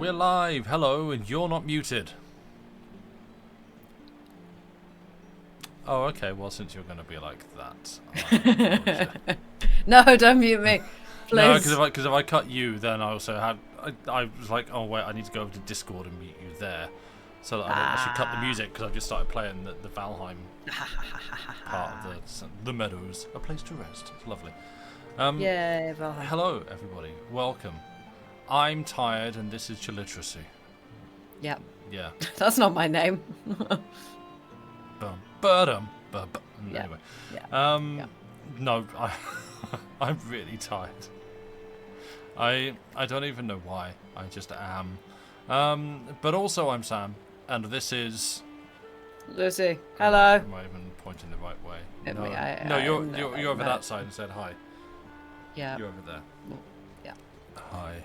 We're live. Hello, and you're not muted. Oh, okay. Well, since you're going to be like that, No, don't mute me, please. no, because if I cut you, then I also had I was like, oh wait, I need to go over to Discord and mute you there, so that I should cut the music because I've just started playing the Valheim part of the Meadows, a place to rest. It's lovely. Yeah, Valheim. Hello, everybody. Welcome. I'm tired, and this is Chilliteratea. Yeah. Yeah. That's not my name. Anyway. Yeah. No, I'm really tired. I don't even know why. I just am. But also I'm Sam, and this is Lucy. Hello. Am I even pointing the right way? No, you're over that side and said hi. Yeah. You're over there. Yeah. Hi.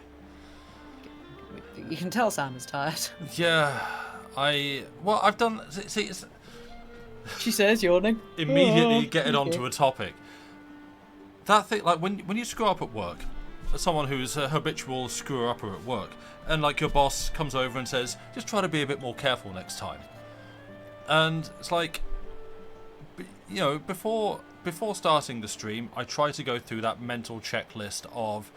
You can tell Sam is tired. Yeah. I've done. See, it's She says, yawning. immediately getting onto a topic. That thing, like when you screw up at work, as someone who's a habitual screwer upper at work, and like your boss comes over and says, just try to be a bit more careful next time. And it's like, you know, before starting the stream, I try to go through that mental checklist of,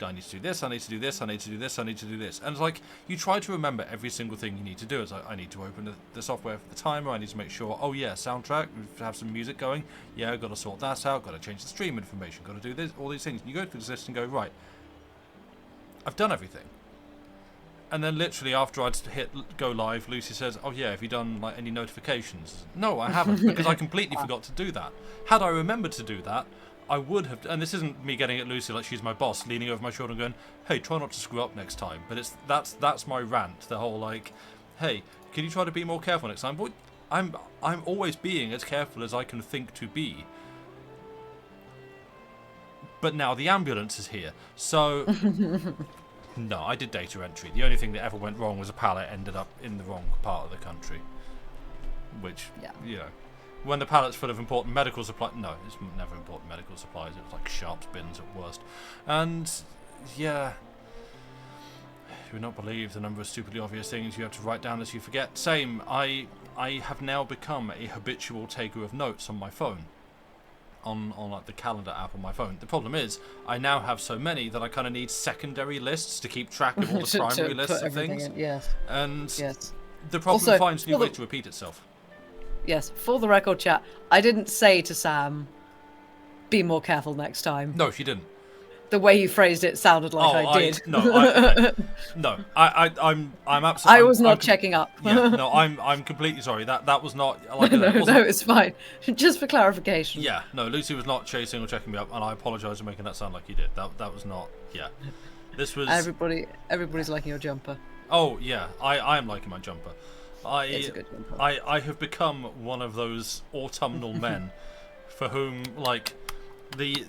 I need to do this, I need to do this, I need to do this, I need to do this. And it's like, you try to remember every single thing you need to do. It's like, I need to open the software for the timer, I need to make sure, oh yeah, soundtrack, have some music going. Yeah, I've got to sort that out, got to change the stream information, got to do this, all these things. And you go through this list and go, right, I've done everything. And then literally after I'd hit go live, Lucy says, oh yeah, have you done like any notifications? No, I haven't, because I completely forgot to do that. Had I remembered to do that, I would have, and this isn't me getting at Lucy like she's my boss, leaning over my shoulder and going, hey, try not to screw up next time. But that's my rant, the whole like, hey, can you try to be more careful next time? But I'm always being as careful as I can think to be. But now the ambulance is here, so no, I did data entry. The only thing that ever went wrong was a pallet ended up in the wrong part of the country, which you know. When the pallet's full of important medical supplies... No, it's never important medical supplies. It was like sharps bins at worst. And, yeah... You would not believe the number of stupidly obvious things you have to write down as you forget. Same. I have now become a habitual taker of notes on my phone. On like the calendar app on my phone. The problem is, I now have so many that I kind of need secondary lists to keep track of all the primary lists of things. Yes. And yes. The problem Also, finds new ways to repeat itself. Yes, for the record, chat, I didn't say to Sam, be more careful next time. No, she didn't. The way you phrased it sounded like I did. I'm absolutely. I was not checking up. Yeah, no, I'm completely sorry. That was not. Like, no, it's fine. Just for clarification. Yeah, no, Lucy was not chasing or checking me up, and I apologise for making that sound like you did. That was not. Yeah, this was. Everybody's liking your jumper. Oh yeah, I am liking my jumper. It's a good jumper. I have become one of those autumnal men for whom like the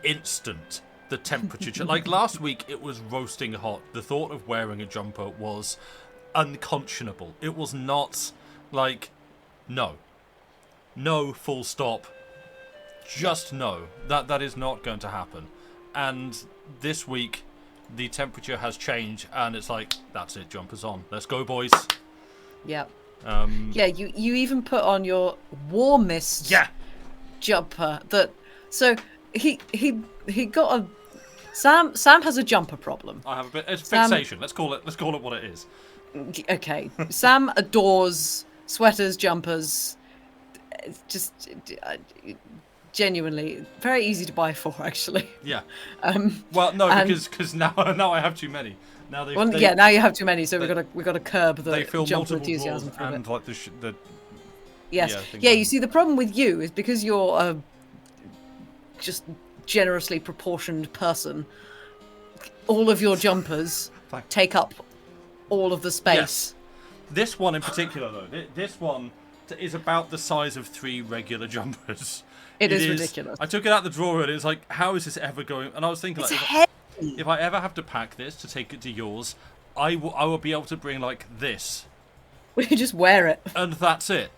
instant the temperature like last week it was roasting hot. The thought of wearing a jumper was unconscionable. It was not like no full stop, just no, that is not going to happen. And this week the temperature has changed and it's like, that's it, jumpers on, let's go boys. Yeah. Yeah, you even put on your warmest jumper that so he got a Sam has a jumper problem. I have a bit, it's fixation. Let's call it what it is. Okay. Sam adores sweaters, jumpers. It's just genuinely very easy to buy for, actually. Yeah. Well, no, because now I have too many. Now now you have too many, so we've got to curb the jumper enthusiasm for and it. like the yes, you see, the problem with you is because you're a just generously proportioned person. All of your jumpers take up all of the space. Yes. This one in particular, though, this one is about the size of 3 regular jumpers. It is ridiculous. I took it out the drawer and it was like, how is this ever going? And I was thinking, it's like, heavy. If I ever have to pack this to take it to yours, I will be able to bring like this. We just wear it. And that's it.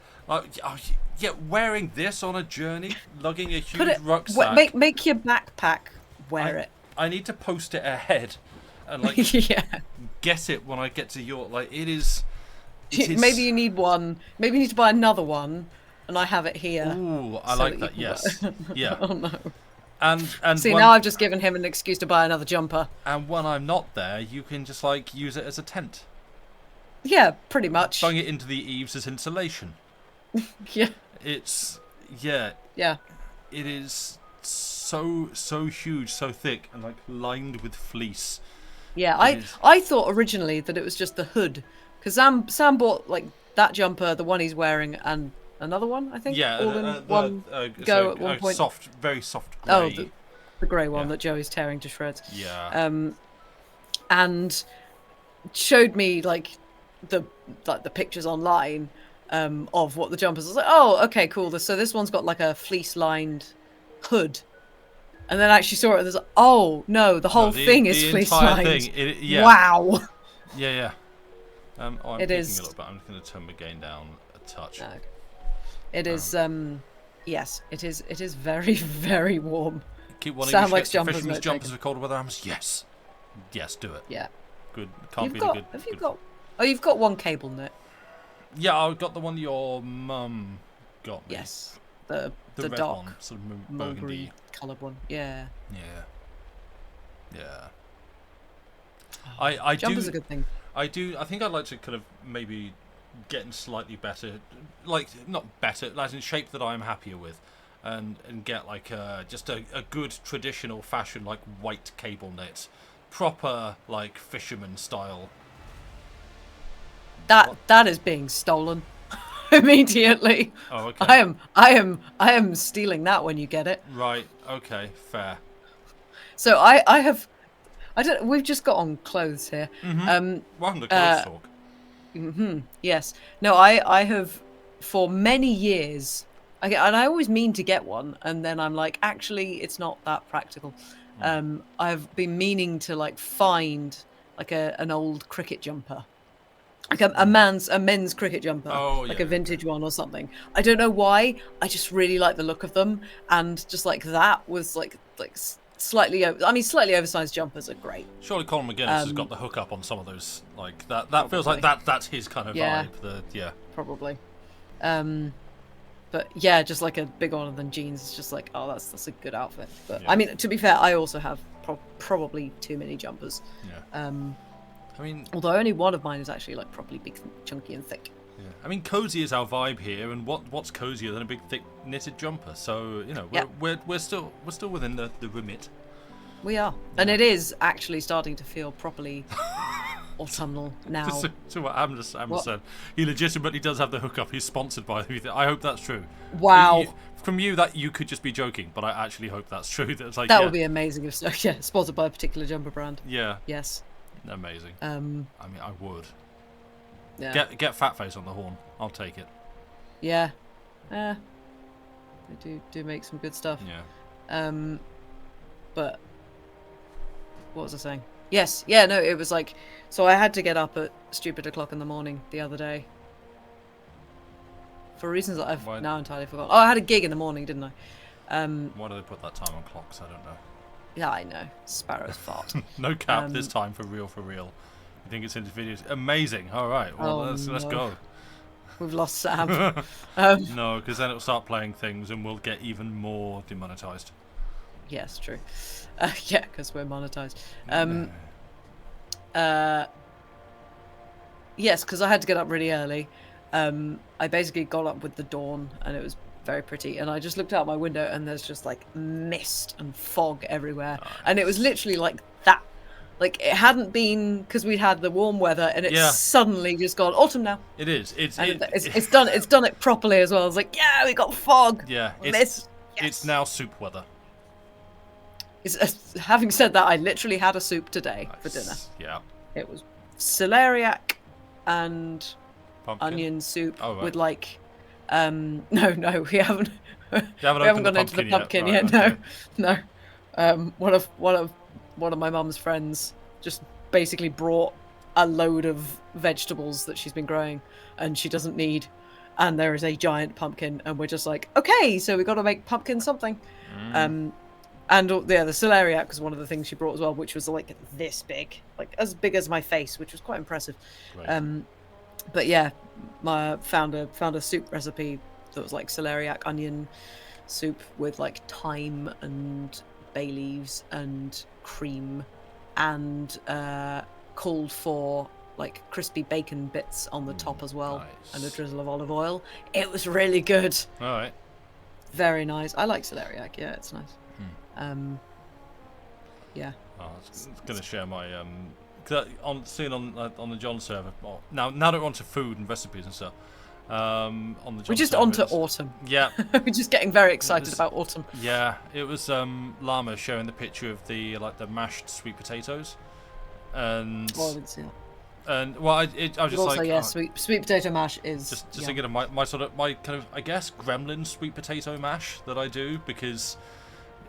Yeah, wearing this on a journey, lugging a huge rucksack. Make your backpack wear it. I need to post it ahead. and like get it when I get to your like it is. Maybe you need one. Maybe you need to buy another one, and I have it here. Ooh, I like that. Yes, yeah. Oh no. And see, now I've just given him an excuse to buy another jumper. And when I'm not there, you can just like use it as a tent. Yeah, pretty much. Bung it into the eaves as insulation. Yeah. It's yeah. It is so huge, so thick, and like lined with fleece. Yeah, I thought originally that it was just the hood, because Sam bought like that jumper, the one he's wearing, and another one, I think. Yeah, all in one go at one point. Soft, very soft grey. Oh, the grey one that Joey's tearing to shreds. Yeah. And showed me like the pictures online of what the jumpers. I was like, oh, okay, cool. So this one's got like a fleece lined hood. And then I actually saw it, and there's like, oh no, the whole thing is fleece lined. Yeah. Wow. Yeah. I'm it peeking is. A little bit. I'm just going to turn my gain down a touch. No. It is. Yes, it is. It is very, very warm. Keep wanting Sam to likes get jumpers. fisherman's jumpers for cold weather arms. Yes, do it. Yeah. Good. Can't be good. Have you got? Oh, you've got one cable knit. Yeah, I got the one your mum got me. Yes. The red dark one, sort of burgundy coloured one. Yeah. I Jumper's do. a good thing. I think I'd like to kind of maybe get in slightly better, like not better, as in shape that I'm happier with, and get like just a good traditional fashion like white cable knit, proper like fisherman style. That is being stolen immediately. Oh, okay. I am stealing that when you get it. Right. Okay. Fair. So we've just got on clothes here. Mm-hmm. Welcome to Clothes Talk. Mm-hmm. Yes. No, I have for many years, and I always mean to get one, and then I'm like, actually, it's not that practical. I've been meaning to like find like an old cricket jumper, like a men's cricket jumper, like a vintage one or something. I don't know why. I just really like the look of them, and just like that was like slightly oversized jumpers are great. Surely Colin McGuinness has got the hookup on some of those. Like that feels like that's his kind of vibe. Probably. But yeah, just like a big one than jeans. It's just like, oh, that's a good outfit. But I mean, to be fair, I also have probably too many jumpers. Yeah. I mean, although only one of mine is actually like properly big, chunky, and thick. Yeah. I mean, cozy is our vibe here, and what's cozier than a big, thick knitted jumper? So we're still within the remit. We are, and it is actually starting to feel properly autumnal now. So what Amber said, he legitimately does have the hookup. He's sponsored by them. I hope that's true. Wow. From you, that you could just be joking, but I actually hope that's true. That's like that would be amazing if so. Yeah, sponsored by a particular jumper brand. Yeah. Yes. Amazing. I mean, I would. Yeah. Get Fatface on the horn. I'll take it. Yeah. They do make some good stuff. Yeah. But what was I saying? Yes. Yeah. No. It was like, so I had to get up at stupid o'clock in the morning the other day. For reasons that I've now entirely forgotten. Oh, I had a gig in the morning, didn't I? Why do they put that time on clocks? I don't know. Yeah, I know. Sparrow's fart. No cap this time, for real. You think it's into videos? Amazing. All right. Well, let's go. We've lost Sam. No, because then it'll start playing things and we'll get even more demonetized. Yes, true. Yeah, because we're monetized. Yes, because I had to get up really early. I basically got up with the dawn, and it was very pretty, and I just looked out my window and there's just like mist and fog everywhere. Nice. And it was literally like that, like it hadn't been, because we'd had the warm weather and it's suddenly just gone autumn now. It is. It's done it properly as well. It's like, yeah, we got fog. Yeah, it's now soup weather. Having said that, I literally had a soup today for dinner. Yeah, it was celeriac and pumpkin? Onion soup with like we haven't gone into the pumpkin yet. Right, no. One of my mum's friends just basically brought a load of vegetables that she's been growing and she doesn't need, and there is a giant pumpkin, and we're just like, okay, so we got to make pumpkin something. And yeah, the celeriac was one of the things she brought as well, which was like this big, like as big as my face, which was quite impressive. Right. But yeah, found a soup recipe that was like celeriac onion soup with like thyme and bay leaves and cream, and called for like crispy bacon bits on the top as well, nice. And a drizzle of olive oil. It was really good. All right. Very nice. I like celeriac. Yeah, it's nice. Yeah. Oh, I was going to share my on the John server. Well, now that we're onto food and recipes and stuff. On the John we're just server, onto autumn. Yeah. We're just getting very excited about autumn. Yeah, it was Llama showing the picture of the mashed sweet potatoes, and I didn't see that. And well, I was just also, like, yeah, sweet potato mash is just thinking of my kind of, I guess, gremlin sweet potato mash that I do, because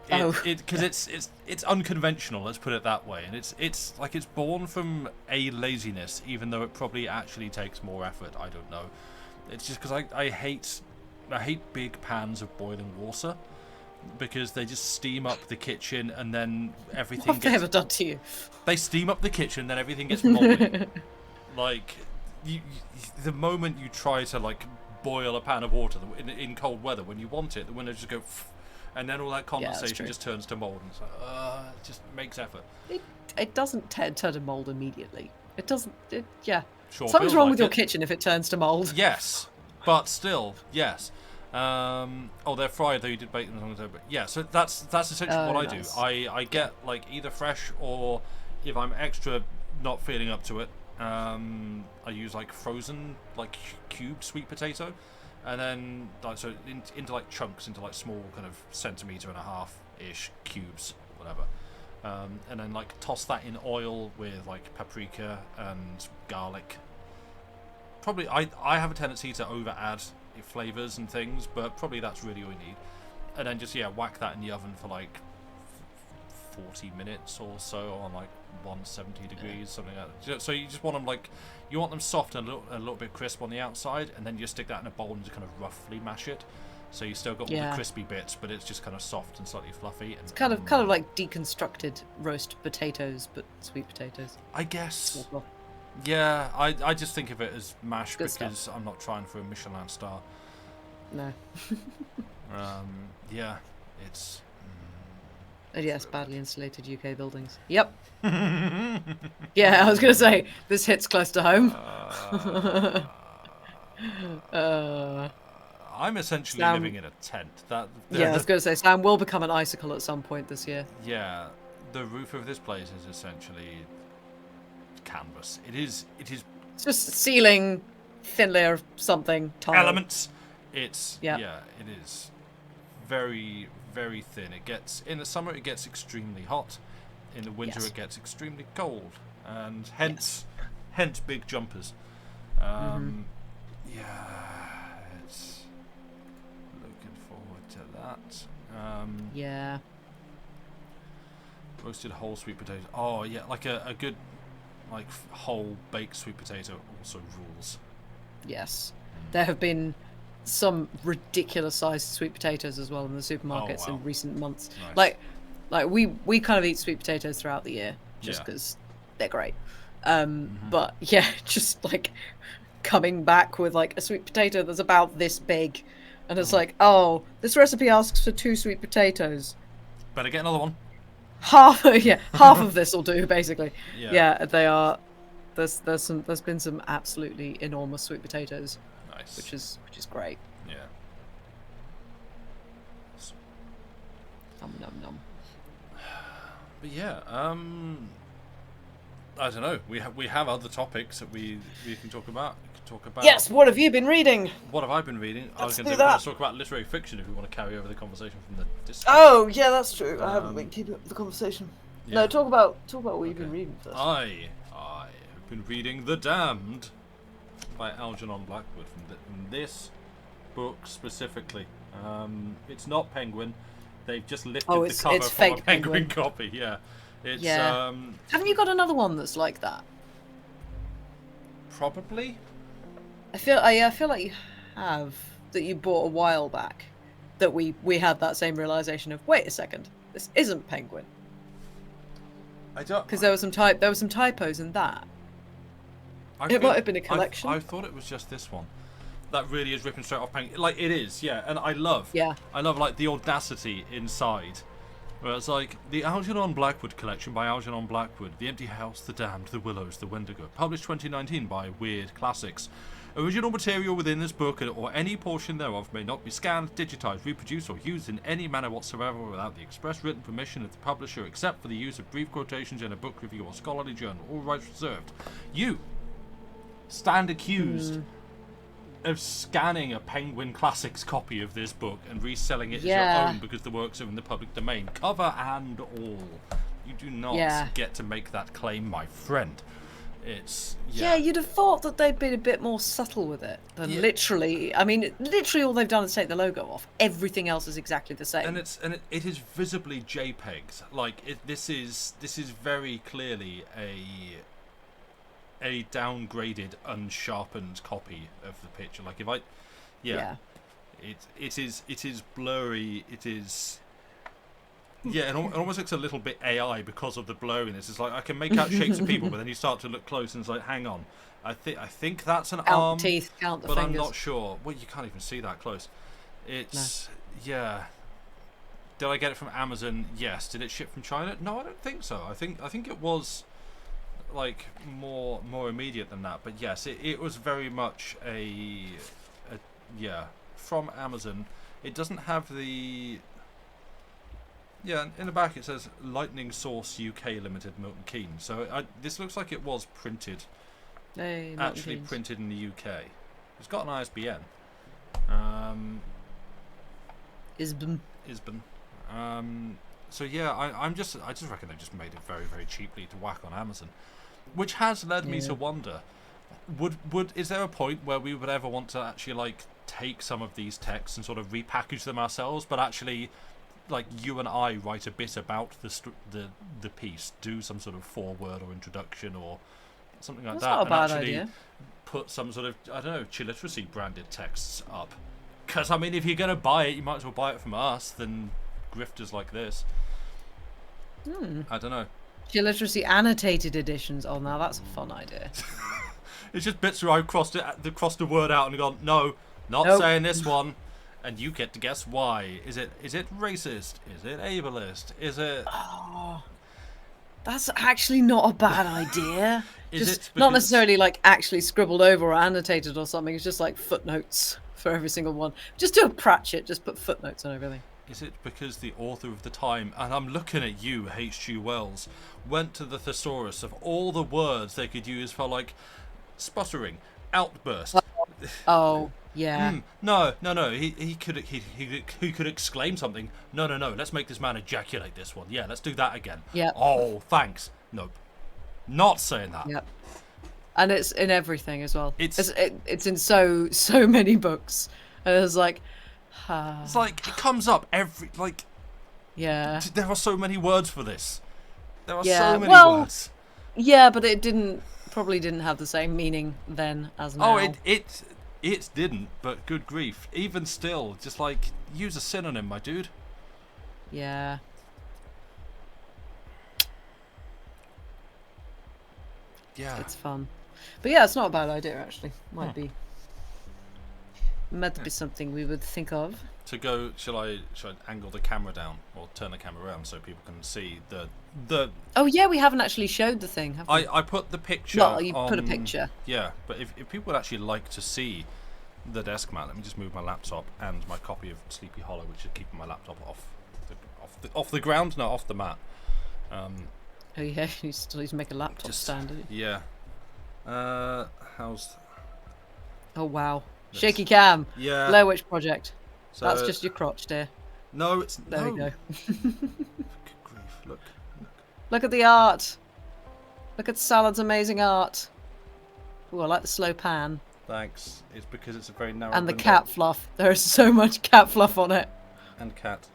it's unconventional, let's put it that way, and it's born from a laziness, even though it probably actually takes more effort. I don't know. It's just because I hate big pans of boiling water, because they just steam up the kitchen, and then everything what have they ever done to you? They steam up the kitchen, then everything gets moldy. Like, you, the moment you try to like boil a pan of water in cold weather when you want it, the windows just go, and then all that condensation just turns to mold, and it's like, it just makes effort. It doesn't turn to mold immediately. It doesn't. Yeah. Sure, something's wrong with your kitchen if it turns to mold. Yes, but still, yes. They're fried though. You did bake them, but yeah. So that's essentially what I do. I get like either fresh, or if I'm extra not feeling up to it, I use like frozen, like cubed sweet potato, and then into like chunks, into like small kind of 1.5 cm ish cubes, whatever. And then like toss that in oil with like paprika and garlic. Probably I have a tendency to over add flavors and things, but probably that's really all you need. And then just whack that in the oven for like 40 minutes or so on like 170 degrees, something like that. So you just want them soft and a little bit crisp on the outside, and then you just stick that in a bowl and just kind of roughly mash it. So you still got all the crispy bits, but it's just kind of soft and slightly fluffy. And, it's kind of like deconstructed roast potatoes, but sweet potatoes, I guess. Yeah, I just think of it as mash because stuff. I'm not trying for a Michelin star. No. Yeah, it's. Yes, badly insulated UK buildings. Yep. Yeah, I was going to say, this hits close to home. I'm essentially living in a tent. Yeah, I was going to say, Sam will become an icicle at some point this year. Yeah, the roof of this place is essentially canvas. It is. It's just ceiling, thin layer of something, tile. Elements. It is very, very thin. It gets, in the summer it gets extremely hot. In the winter it gets extremely cold, and hence big jumpers. Yeah, it's looking forward to that. Yeah. Roasted whole sweet potato. Oh yeah, like a good like whole baked sweet potato also rules. Yes, there have been some ridiculous sized sweet potatoes as well in the supermarkets in recent months. Nice. Like we kind of eat sweet potatoes throughout the year just because they're great. But yeah, just like coming back with like a sweet potato that's about this big, and it's like, oh, this recipe asks for 2 sweet potatoes. Better get another one. Half of this will do basically. Yeah, they are. There's been some absolutely enormous sweet potatoes. Nice. Which is great. Yeah. Nom nom nom. But yeah, I don't know. We have other topics that we can talk about. Yes. What have you been reading? What have I been reading? I was going to talk about literary fiction if we want to carry over the conversation from the Discord. Oh yeah, that's true. I haven't been keeping up with the conversation. Yeah. No, talk about what you've been reading first. I have been reading The Damned by Algernon Blackwood from this book specifically. It's not Penguin. They've just lifted the cover from a Penguin copy. Yeah. It's haven't you got another one that's like that? Probably. I feel like you have, that you bought a while back. that we had that same realization of, wait a second, this isn't Penguin. I don't, because there were some typos in that. It might have been a collection. I thought it was just this one. That really is ripping straight off Penguin. Like, it is, yeah. And I love like the audacity inside. Where it's like, the Algernon Blackwood collection by Algernon Blackwood, The Empty House, The Damned, The Willows, The Wendigo, published 2019 by Weird Classics. Original material within this book or any portion thereof may not be scanned, digitized, reproduced, or used in any manner whatsoever without the express written permission of the publisher, except for the use of brief quotations in a book review or scholarly journal. All rights reserved. You stand accused of scanning a Penguin Classics copy of this book and reselling it as your own because the works are in the public domain, cover and all. You do not get to make that claim, my friend. It's you'd have thought that they'd been a bit more subtle with it than literally. I mean, literally all they've done is take the logo off. Everything else is exactly the same. And it is visibly JPEGs. Like this is very clearly a downgraded, unsharpened copy of the picture. Like if it is blurry. It is. Yeah, it almost looks a little bit AI because of the blurriness. It's like I can make out shapes of people, but then you start to look close and it's like, hang on, I think that's an arm, teeth, count the but fingers. I'm not sure. Well, you can't even see that close. It's yeah. Did I get it from Amazon? Yes. Did it ship from China? No, I don't think so. I think it was like more immediate than that. But yes, it was very much a from Amazon. It doesn't have the. Yeah, in the back it says Lightning Source UK Limited, Milton Keynes. So this looks like it was printed, printed in the UK. It's got an ISBN. Isbn. So yeah, I just reckon they just made it very, very cheaply to whack on Amazon, which has led me to wonder: is there a point where we would ever want to actually like take some of these texts and sort of repackage them ourselves, but actually, like, you and I write a bit about the piece, do some sort of foreword or introduction or something like That's that, not a and bad actually idea. put some sort of, I don't know, Chilliteracy branded texts up. Because I mean, if you're gonna buy it, you might as well buy it from us than grifters like this. I don't know. Chilliteracy annotated editions. Oh, now that's a fun idea. It's just bits where I crossed the word out and gone, no, not saying this one. And you get to guess why. Is it racist? Is it ableist? Is it... Oh, that's actually not a bad idea. Just not necessarily like actually scribbled over or annotated or something. It's just like footnotes for every single one. Just do a Pratchett. Just put footnotes on everything. Is it because the author of the time, and I'm looking at you, H.G. Wells, went to the thesaurus of all the words they could use for, like, sputtering, outburst... Oh, yeah. No. He could exclaim something. No. Let's make this man ejaculate this one. Yeah, let's do that again. Yeah. Oh, thanks. Nope. Not saying that. Yep. And it's in everything as well. It's in so many books. And it's like. It's like it comes up every like. Yeah. There are so many words for this. There are so many words. Yeah, but it probably didn't have the same meaning then as now. Oh, it didn't, but good grief. Even still, just like, use a synonym, my dude. Yeah. Yeah. It's fun. But yeah, it's not a bad idea, actually. Might be something we would think of. To go, shall I angle the camera down or turn the camera around so people can see the? Oh yeah, we haven't actually showed the thing, have we? I put the picture. Well, you put a picture. Yeah, but if people would actually like to see the desk mat, let me just move my laptop and my copy of Sleepy Hollow, which is keeping my laptop off the ground, no, off the mat. Oh yeah, you still need to make a laptop stand, don't you? Yeah. How's? Oh wow, shaky cam. Yeah. Blair Witch Project. So, that's just your crotch, dear. No, it's there. We go. Good grief! Look at the art. Look at Salad's amazing art. Oh, I like the slow pan. Thanks. It's because it's a very narrow. And the window. cat fluff. There is so much cat fluff on it. And cat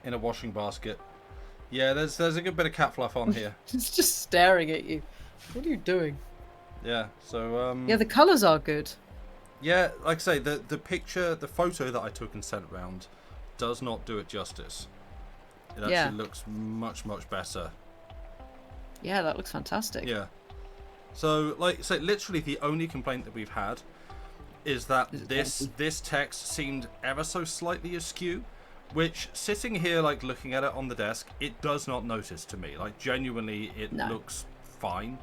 in a washing basket. Yeah, there's a good bit of cat fluff on here. It's just staring at you. What are you doing? Yeah. So. Yeah, the colours are good. Yeah, like I say, the picture, the photo that I took and sent around does not do it justice. It actually looks much, much better. Yeah, that looks fantastic. Yeah. So, literally the only complaint that we've had is that this text seemed ever so slightly askew, which, sitting here, looking at it on the desk, it does not notice to me. Genuinely, it looks fine.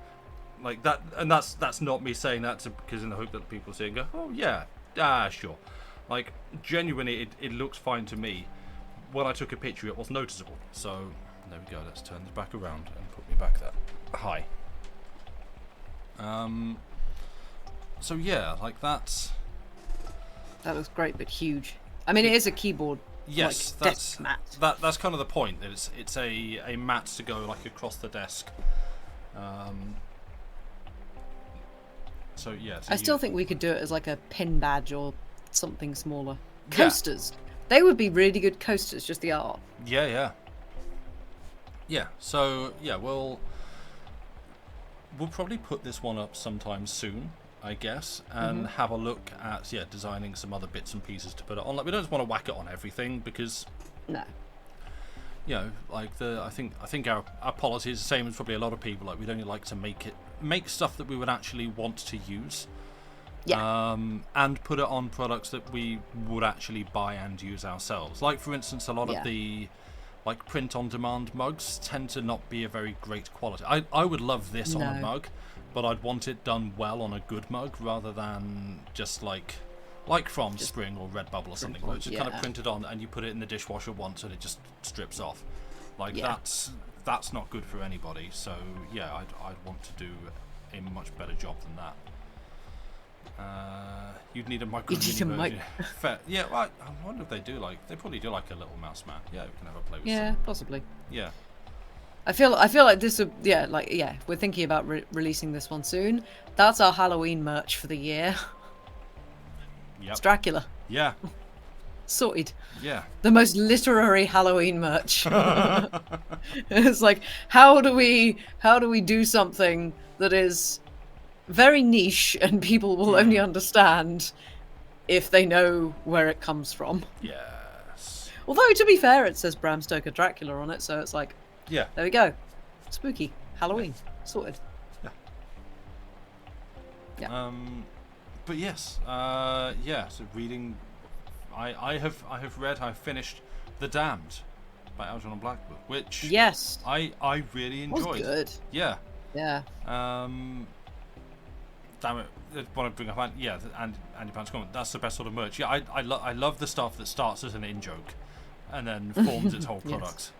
That, and that's not me saying that because in the hope that people see and go, oh, yeah, sure. Genuinely, it looks fine to me. When I took a picture, it was noticeable. So, there we go. Let's turn this back around and put me back there. Hi. So yeah, that looks great, but huge. I mean, it is a keyboard. Yes, desk mat. That's kind of the point. That it's a mat to go across the desk. So yeah. I still think we could do it as a pin badge or something smaller. Coasters. They would be really good coasters. Just the art. Yeah. So yeah, we'll probably put this one up sometime soon, I guess, and have a look at designing some other bits and pieces to put it on. We don't just want to whack it on everything because no. I think our policy is the same as probably a lot of people. We'd only like to make stuff that we would actually want to use. Yeah. And put it on products that we would actually buy and use ourselves. For instance, a lot of the print-on-demand mugs tend to not be a very great quality. I would love this on a mug, but I'd want it done well on a good mug rather than just from Spring or Redbubble or something where it's just kind of printed on and you put it in the dishwasher once and it just strips off. That's not good for anybody. So yeah, I'd want to do a much better job than that. You'd need a micro mini version. Yeah, well, I wonder if they do they probably do a little mouse mat. Yeah, we can have a play with Yeah, possibly. Yeah. I feel like this would we're thinking about releasing this one soon. That's our Halloween merch for the year. Yep. It's Dracula. Yeah. Sorted. Yeah. The most literary Halloween merch. It's how do we do something that is very niche and people will only understand if they know where it comes from. Yes. Although, to be fair, it says Bram Stoker Dracula on it, so it's yeah, there we go. Spooky. Halloween. Sorted. Yeah. But yes, so reading, I've finished The Damned by Algernon Blackwood, which I really enjoyed. Was good. Yeah. Yeah. Damn it! I want to bring up and Andy Pant's comment. That's the best sort of merch. Yeah, I love the stuff that starts as an in joke, and then forms its whole product.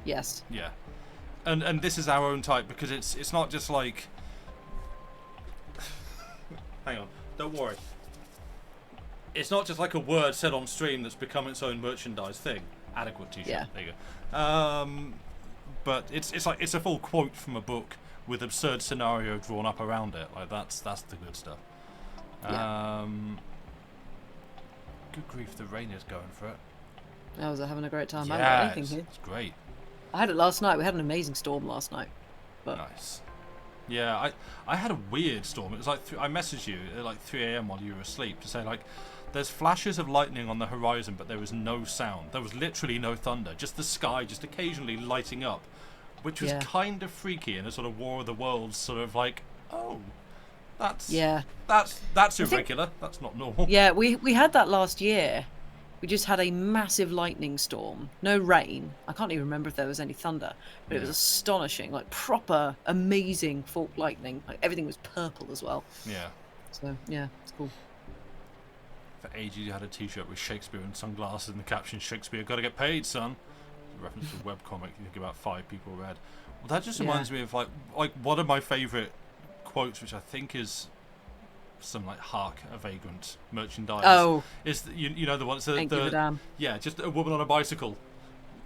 Yes. Yeah, and this is our own type because it's not just hang on, don't worry. It's not just a word said on stream that's become its own merchandise thing. Adequate t-shirt. Yeah. There you go. But it's a full quote from a book with absurd scenario drawn up around it. That's the good stuff. Yeah. Good grief, the rain is going for it. I was having a great time. Yeah, I haven't got anything here. It's great. I had it last night. We had an amazing storm last night. But nice. Yeah, I had a weird storm. It was I messaged you at 3 a.m. while you were asleep to say there's flashes of lightning on the horizon, but there was no sound. There was literally no thunder. Just the sky, just occasionally lighting up, which was kind of freaky in a sort of War of the Worlds sort of oh, that's irregular. That's not normal. Yeah, we had that last year. We just had a massive lightning storm. No rain. I can't even remember if there was any thunder, but it was astonishing. Proper amazing fork lightning. Everything was purple as well. Yeah. So yeah, it's cool. For ages you had a t-shirt with Shakespeare and sunglasses and the caption "Shakespeare gotta get paid, son." It's a reference to a webcomic you think about 5 people read. Well, that just reminds me of one of my favourite quotes, which I think is some Hark a Vagrant merchandise. Oh, is you know the one? Ain't give a damn. Yeah, just a woman on a bicycle.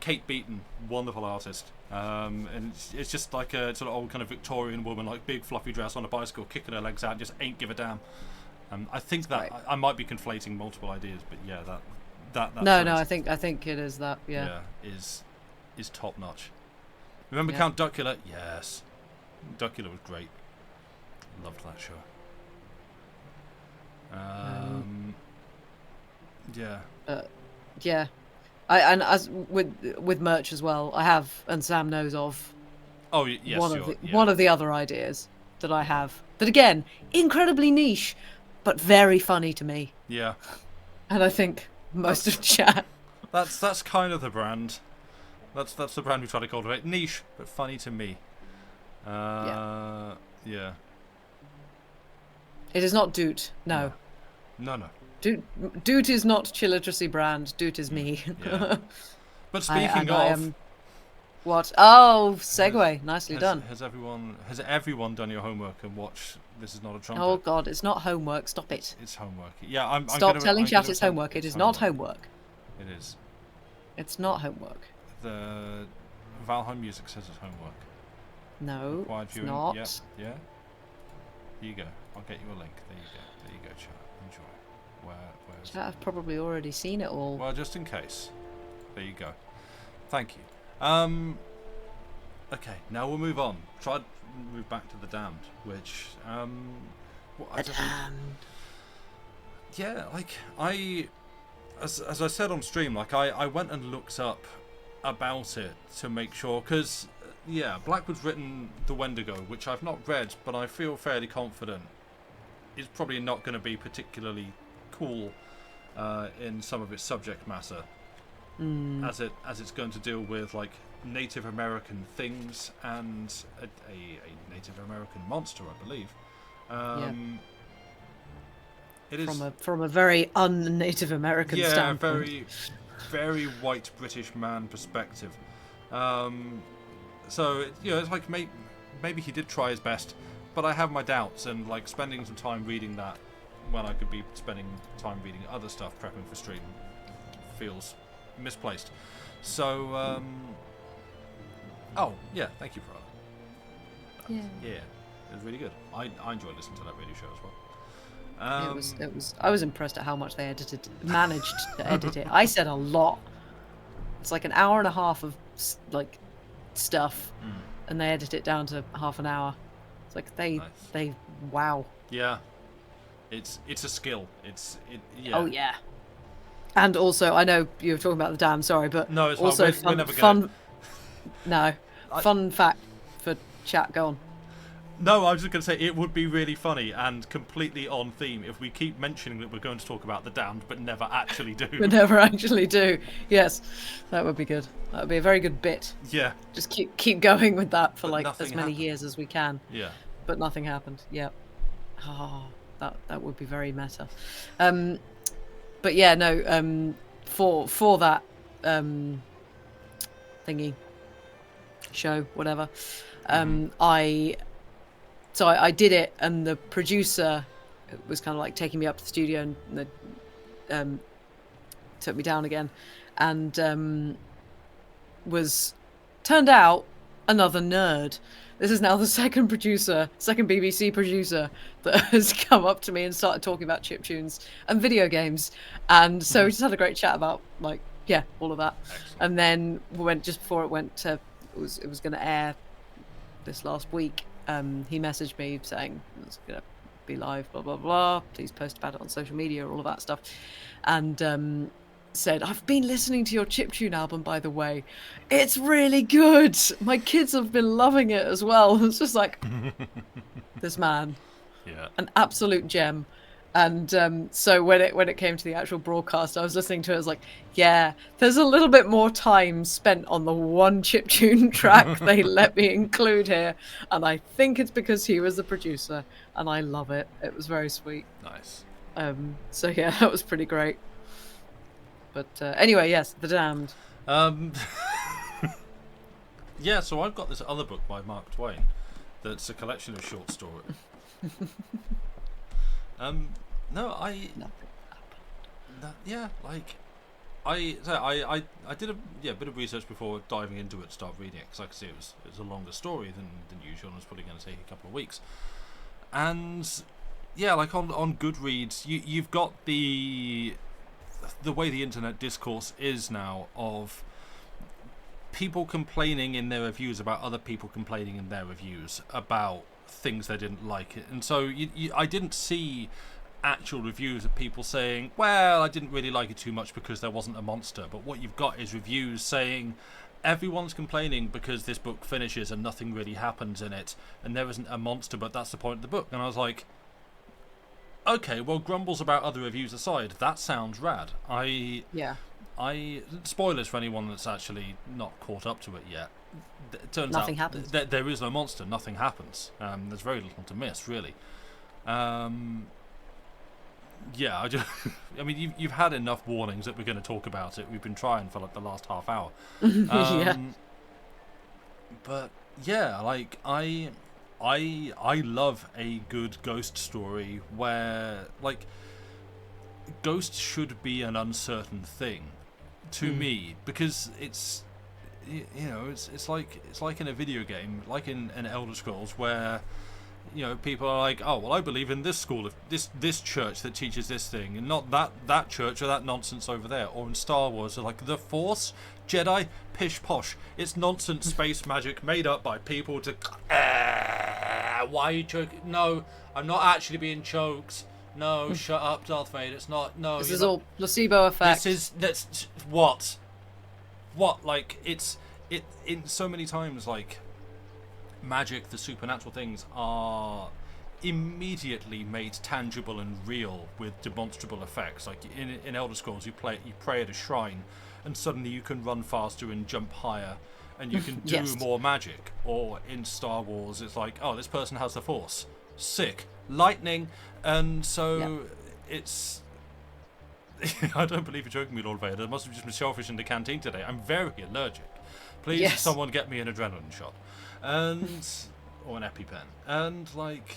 Kate Beaton, wonderful artist, and it's just a sort of old kind of Victorian woman, big fluffy dress on a bicycle, kicking her legs out, just ain't give a damn. I think that I might be conflating multiple ideas, but yeah, that no, I think it is that. Yeah, is top notch. Remember Count Duckula? Yes, Duckula was great. Loved that show. Yeah. And as with merch as well, I have, and Sam knows of. Oh yes, one of the other ideas that I have. That again, incredibly niche, but very funny to me. Yeah. And I think most of chat. That's kind of the brand. That's the brand we try to cultivate. Niche, but funny to me. Yeah. It is not Doot. No. No. Doot is not Chilliteracy brand. Doot is me. Yeah. But speaking of... What? Oh, segue. Nicely done. Has everyone done your homework and watched This Is Not a Trumpet? Oh God, it's not homework. Stop it. It's homework. Yeah, Stop telling chat it's homework. It is not homework. It is. It's not homework. The Valheim Music says it's homework. No, it's not. Yeah. Here you go. I'll get you a link. There you go, chat. Enjoy. Where is Chat, I've probably already seen it all. Well, just in case. There you go. Thank you. Okay, now we'll move on. Try to move back to The Damned, which yeah, like as I said on stream, like I went and looked up about it to make sure, because Blackwood's written The Wendigo, which I've not read, but I feel fairly confident is probably not going to be particularly cool in some of its subject matter, as it's going to deal with like Native American things and a Native American monster, I believe. It is from a very un-Native American standpoint. Very, very white British man perspective. So it's like maybe he did try his best, but I have my doubts, and like spending some time reading that when I could be spending time reading other stuff prepping for stream feels misplaced. So thank you for that. Yeah, it was really good. I enjoyed listening to that radio show as well. It was. I was impressed at how much they managed to edit it. I said a lot. It's like an hour and a half of like stuff, and they edit it down to half an hour. It's like they wow. Yeah, it's a skill. Oh yeah. And also, I know you were talking about The Damned. Sorry, but no, it's also fun. Fun fact for chat. Go on. No, I was just going to say it would be really funny and completely on theme if we keep mentioning that we're going to talk about The Damned, but never actually do. But never actually do. Yes, that would be good. That would be a very good bit. Yeah. Just keep going with that for like as many happened. Years as we can. Yeah. But nothing happened. Yeah. Oh, that would be very meta. But yeah, no. For that thingy show, whatever. I did it, and the producer was kind of like taking me up to the studio and took me down again, and was turned out another nerd. This is now the second BBC producer that has come up to me and started talking about chiptunes and video games, and so we just had a great chat about like all of that. Excellent. And then we went just before it was going to air this last week. He messaged me saying it's going to be live, blah, blah, blah. Please post about it on social media, all of that stuff. And said, I've been listening to your chiptune album, by the way. It's really good. My kids have been loving it as well. It's just like, this man. Yeah. An absolute gem. And so when it came to the actual broadcast, I was listening to it. I was like, yeah, there's a little bit more time spent on the one chiptune track they let me include here, and I think it's because he was the producer, and I love it. It was very sweet. Nice. So yeah, that was pretty great. But anyway, yes, The Damned. Yeah, so I've got this other book by Mark Twain that's a collection of short stories. I did a bit of research before diving into it, start reading it, because I could see it was a longer story than usual, and it was probably going to take a couple of weeks. And yeah, like on Goodreads, you've got the way the internet discourse is now of people complaining in their reviews about other people complaining in their reviews about things they didn't like. And so I didn't see actual reviews of people saying, well, I didn't really like it too much because there wasn't a monster. But what you've got is reviews saying everyone's complaining because this book finishes and nothing really happens in it and there isn't a monster, but that's the point of the book. And I was like, okay, well, grumbles about other reviews aside, that sounds rad. Spoilers for anyone that's actually not caught up to it yet. It turns nothing out happens. There is no monster. Nothing happens. There's very little to miss, really. I mean, you've had enough warnings that we're going to talk about it. We've been trying for like the last half hour. But yeah, like I love a good ghost story where like ghosts should be an uncertain thing to me, because it's it's like in a video game, like in an Elder Scrolls, where people are like, oh well, I believe in this school of this church that teaches this thing, and not that church or that nonsense over there. Or in Star Wars, they're like, the Force, Jedi, pish posh. It's nonsense space magic made up by people to. Why are you choking? No, I'm not actually being choked. No, shut up, Darth Vader. It's not. No, this is all placebo effect. That's what. Like it in so many times, like magic, the supernatural things are immediately made tangible and real with demonstrable effects. Like in Elder Scrolls, you pray at a shrine, and suddenly you can run faster and jump higher, and you can do more magic. Or in Star Wars, it's like, oh, this person has the Force, sick, lightning, and so it's. I don't believe you're joking me, Lord Vader. There must have just been shellfish in the canteen today. I'm very allergic. Please, someone get me an adrenaline shot, and or an EpiPen. And like,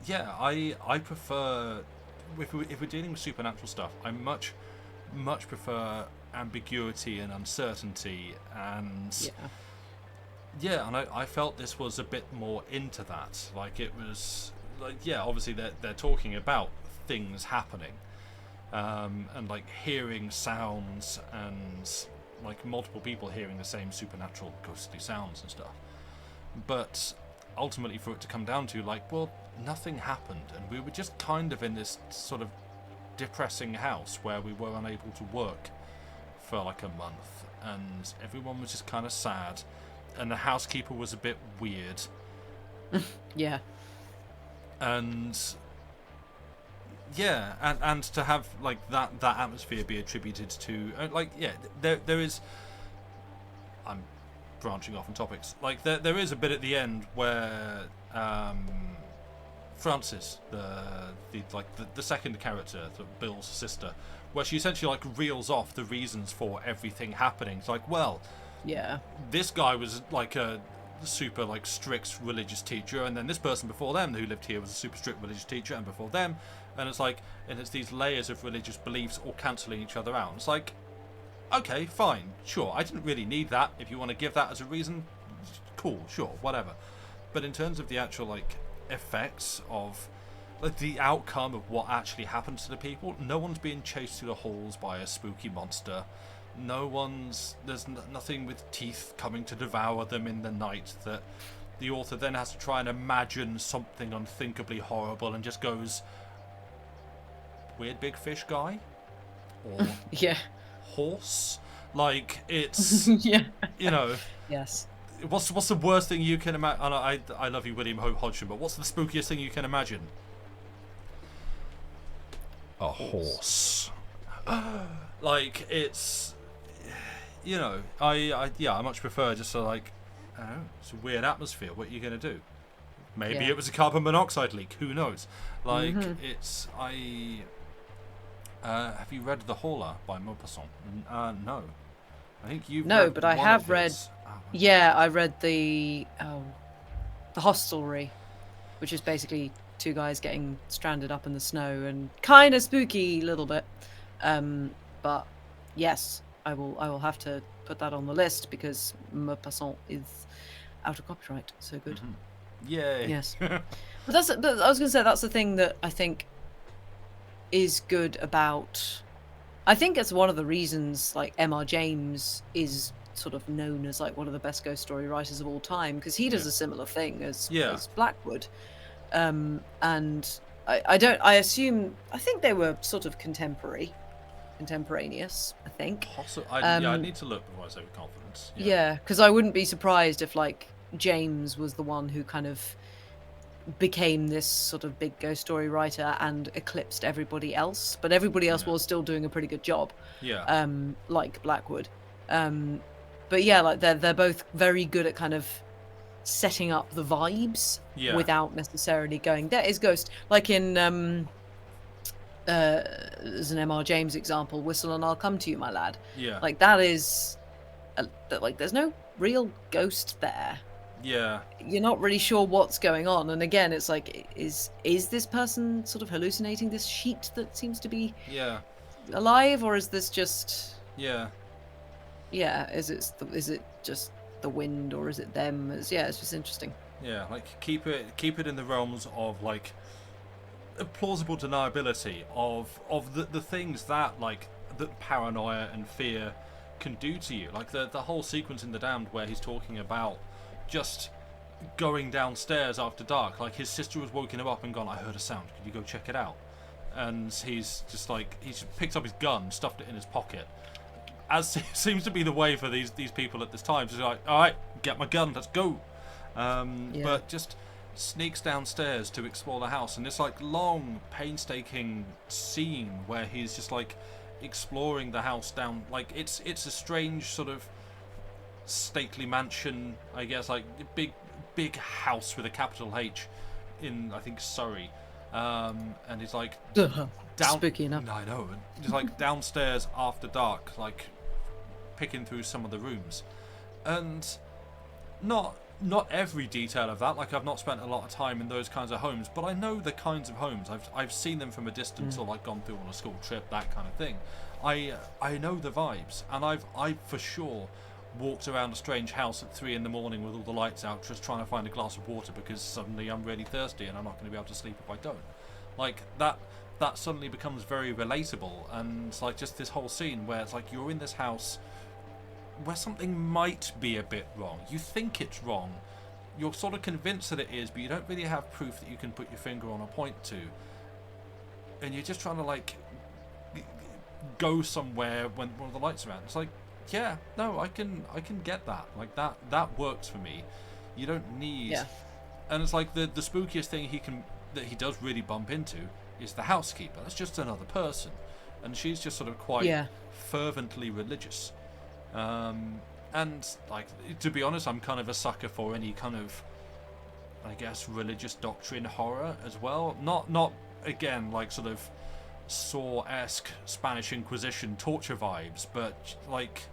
yeah, I prefer if we're dealing with supernatural stuff, I much prefer ambiguity and uncertainty, and and I felt this was a bit more into that. Like it was like, obviously they're talking about things happening. And like hearing sounds and like multiple people hearing the same supernatural ghostly sounds and stuff, but ultimately for it to come down to like, well, nothing happened, and we were just kind of in this sort of depressing house where we were unable to work for like a month, and everyone was just kind of sad, and the housekeeper was a bit weird. And and to have like that atmosphere be attributed to there is. I'm branching off on topics. Like there is a bit at the end where Frances, the second character, Bill's sister, where she essentially like reels off the reasons for everything happening. It's like, well, this guy was like a super like strict religious teacher, and then this person before them who lived here was a super strict religious teacher, and before them. And it's like, and it's these layers of religious beliefs all cancelling each other out. It's like, okay, fine, sure. I didn't really need that. If you want to give that as a reason, cool, sure, whatever. But in terms of the actual like effects of like the outcome of what actually happens to the people, no one's being chased through the halls by a spooky monster. There's nothing with teeth coming to devour them in the night that the author then has to try and imagine something unthinkably horrible and just goes, weird big fish guy, or horse. Like it's yes. What's the worst thing you can imagine? I love you, William Hodgson, but what's the spookiest thing you can imagine? A horse. Like it's, I much prefer just to like, I don't know, it's a weird atmosphere. What are you gonna do? Maybe it was a carbon monoxide leak. Who knows? Like it's have you read The Hauler by Maupassant? No. I think you've read but I have read. I read the Hostelry, which is basically two guys getting stranded up in the snow and kind of spooky a little bit. But yes, I will have to put that on the list because Maupassant is out of copyright. So good. Yay. Yes. But I was going to say that's the thing that I think is good about. I think it's one of the reasons like M.R. James is sort of known as like one of the best ghost story writers of all time, because he does a similar thing as Blackwood, and I don't. I assume. I think they were sort of contemporaneous. I think. I need to look before I say with confidence. Yeah, because I wouldn't be surprised if like James was the one who kind of became this sort of big ghost story writer and eclipsed everybody else, but everybody else was still doing a pretty good job. Yeah. Like Blackwood. But yeah, like they're both very good at kind of setting up the vibes without necessarily going, there is ghost. Like in as an M.R. James example, Whistle and I'll Come to You, My Lad. Yeah. Like that is like there's no real ghost there. Yeah. You're not really sure what's going on, and again, it's like, is this person sort of hallucinating this sheet that seems to be alive, or is this just is it just the wind, or is it them? It's just interesting. Yeah, like keep it in the realms of like a plausible deniability of the things that like that paranoia and fear can do to you. Like the whole sequence in The Damned where he's talking about just going downstairs after dark. Like his sister was woken him up and gone, I heard a sound, could you go check it out? And he's just like, he's picked up his gun, stuffed it in his pocket, as seems to be the way for these people at this time. So he's like, alright, get my gun, let's go. But just sneaks downstairs to explore the house, and this like long painstaking scene where he's just like exploring the house down, like it's a strange sort of stately mansion, I guess, like big house with a capital H in, I think, Surrey, and he's like down, spooky enough. I know, just like downstairs after dark, like picking through some of the rooms, and not every detail of that. Like I've not spent a lot of time in those kinds of homes, but I know the kinds of homes. I've seen them from a distance, or like gone through on a school trip, that kind of thing. I know the vibes, and I've for sure walked around a strange house at 3 a.m. with all the lights out, just trying to find a glass of water because suddenly I'm really thirsty and I'm not going to be able to sleep if I don't. Like that suddenly becomes very relatable, and it's like just this whole scene where it's like you're in this house where something might be a bit wrong. You think it's wrong, you're sort of convinced that it is, but you don't really have proof that you can put your finger on or point to, and you're just trying to like go somewhere when one of the lights are out. It's like, yeah, no, I can get that. Like that works for me. You don't need. And it's like the spookiest thing that he does really bump into is the housekeeper. That's just another person, and she's just sort of quite fervently religious. And like, to be honest, I'm kind of a sucker for any kind of, I guess, religious doctrine horror as well. Not again like sort of Saw-esque Spanish Inquisition torture vibes, but like,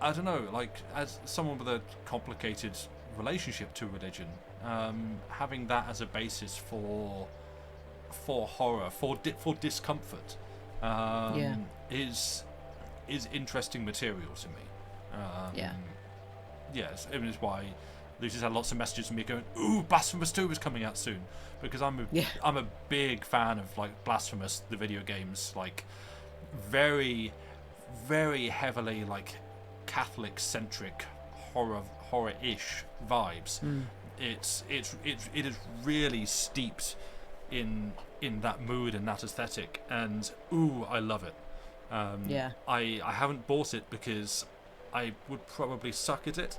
I don't know, like as someone with a complicated relationship to religion, having that as a basis for horror, for discomfort, is interesting material to me. Yes, it is why Lucy's had lots of messages from me going, "Ooh, Blasphemous 2 is coming out soon," because I'm a big fan of like Blasphemous, the video games, like very, very heavily like Catholic centric horror-ish vibes. It is really steeped in that mood and that aesthetic, and I love it. I haven't bought it because I would probably suck at it.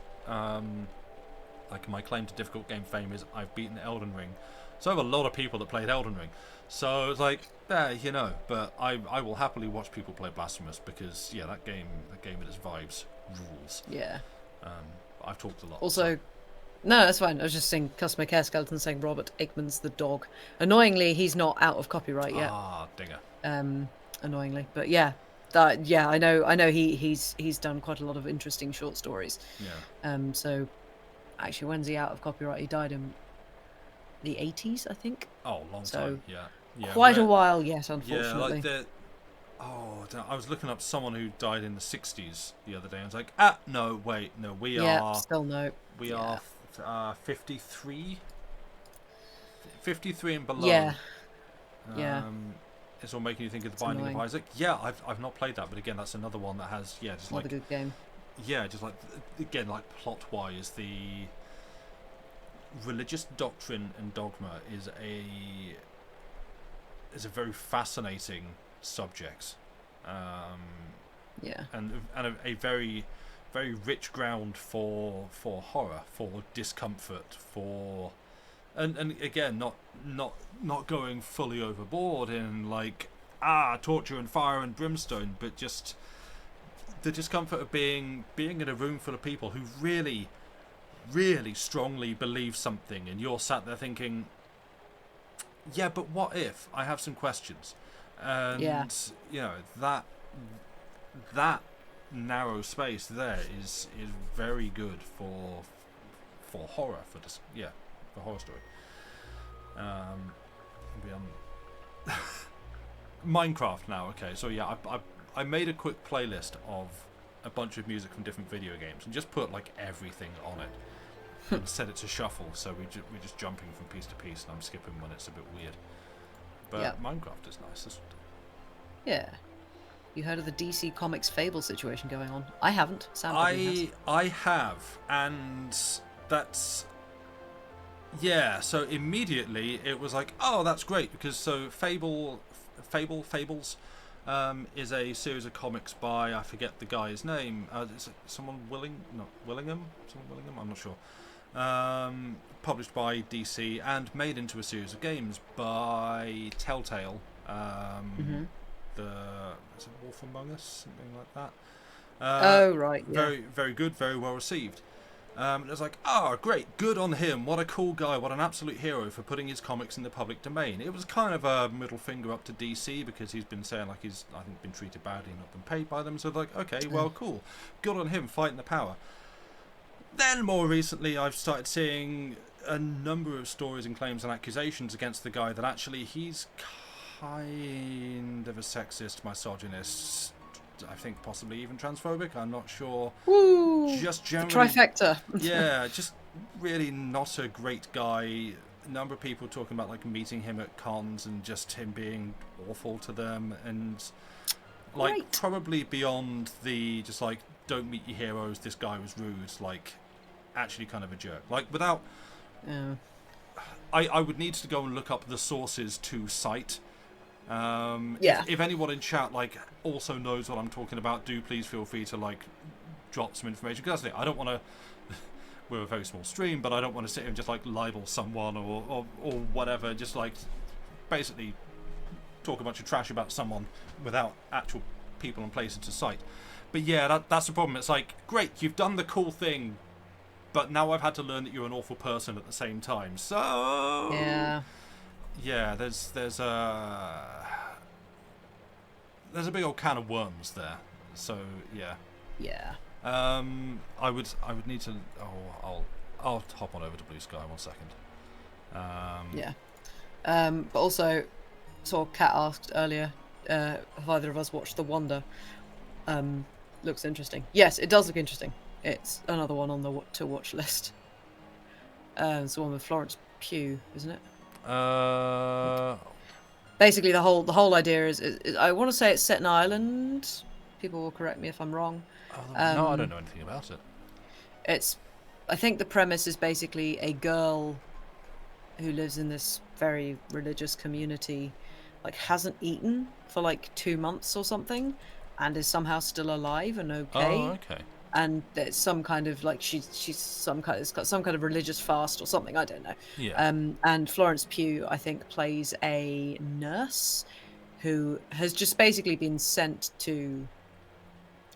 Like my claim to difficult game fame is I've beaten Elden Ring, so I have a lot of people that played Elden Ring, so it's like, but I will happily watch people play Blasphemous, because that game and its vibes rules. I've talked a lot. Also, no, that's fine. I was just saying, customer care skeleton saying Robert Aikman's the dog. Annoyingly, he's not out of copyright yet. Dinger. Annoyingly, but I know he's done quite a lot of interesting short stories. So actually, when's he out of copyright? He died in the 80s, I think. Oh, long time. Quite a while yet, unfortunately. I was looking up someone who died in the 60s the other day, and I was like, no, wait, no, we are 53 and below. It's all making you think of The Binding of Isaac. I've not played that, but again, that's another one that has just another good game. Just like, again, like plot wise, religious doctrine and dogma is a very fascinating subject, and a very very rich ground for horror, for discomfort, and again not going fully overboard in like torture and fire and brimstone, but just the discomfort of being in a room full of people who really strongly believe something, and you're sat there thinking, yeah, but what if? I have some questions. And you know, that narrow space there is very good for horror, for horror story. Minecraft now. Okay, so yeah, I made a quick playlist of a bunch of music from different video games and just put like everything on it and set it to shuffle, so we're just jumping from piece to piece, and I'm skipping when it's a bit weird. But Minecraft is nice, isn't it? Yeah. You heard of the DC Comics Fable situation going on? I haven't. Sam I have, and that's so immediately it was like, oh, that's great, because so Fables is a series of comics by, I forget the guy's name. Is it Willingham? I'm not sure. Published by DC and made into a series of games by Telltale. Is it Wolf Among Us, something like that. Right. Yeah. Very, very good, very well received. It was like, oh, great, good on him. What a cool guy. What an absolute hero for putting his comics in the public domain. It was kind of a middle finger up to DC, because he's been saying like he's, I think, been treated badly and not been paid by them. So like, okay, well, cool. Good on him fighting the power. Then more recently, I've started seeing a number of stories and claims and accusations against the guy that actually he's kind of a sexist, misogynist, I think possibly even transphobic, I'm not sure. Woo, just generally, the trifecta. Yeah, just really not a great guy. A number of people talking about like meeting him at cons and just him being awful to them, and like probably beyond the just like don't meet your heroes, this guy was rude, like actually kind of a jerk. Like without I would need to go and look up the sources to cite. If anyone in chat like also knows what I'm talking about, do please feel free to like drop some information, because that's it. I don't want to we're a very small stream, but I don't want to sit here and just like libel someone or whatever, just like basically talk a bunch of trash about someone without actual people and places to cite. But yeah, that's the problem. It's like, great, you've done the cool thing, but now I've had to learn that you're an awful person at the same time. So yeah, there's a big old can of worms there. So yeah. I would need to. I'll hop on over to Blue Sky 1 second. But also, saw Kat asked earlier, have either of us watched The Wonder? Looks interesting. Yes, it does look interesting. It's another one on the to watch list. It's the one with Florence Pugh, isn't it? Basically, the whole idea is I want to say it's set in Ireland. People will correct me if I'm wrong. No, I don't know anything about it. I think the premise is basically a girl who lives in this very religious community, like hasn't eaten for like 2 months or something, and is somehow still alive and okay. Oh, okay. And there's some kind of like it's got some kind of religious fast or something, I don't know. Yeah. And Florence Pugh, I think, plays a nurse who has just basically been sent to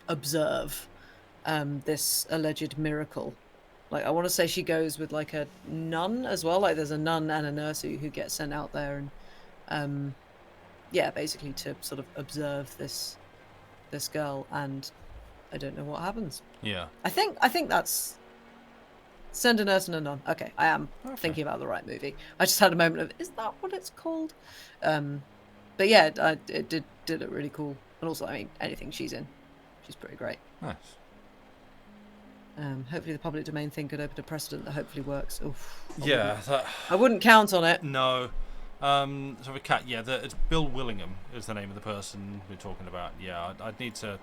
observe this alleged miracle. Like, I want to say she goes with like a nun as well. Like, there's a nun and a nurse who get sent out there, and basically to sort of observe this girl, and I don't know what happens. Yeah. I think that's Send a Nurse and a Nun. Okay, I am thinking about the right movie. I just had a moment of, is that what it's called? But yeah, it did look really cool. And also, I mean, anything she's in, she's pretty great. Nice. Hopefully the public domain thing could open a precedent that hopefully works. Oof, I wouldn't count on it. No. So with Cat, it's Bill Willingham is the name of the person we're talking about. Yeah, I'd need to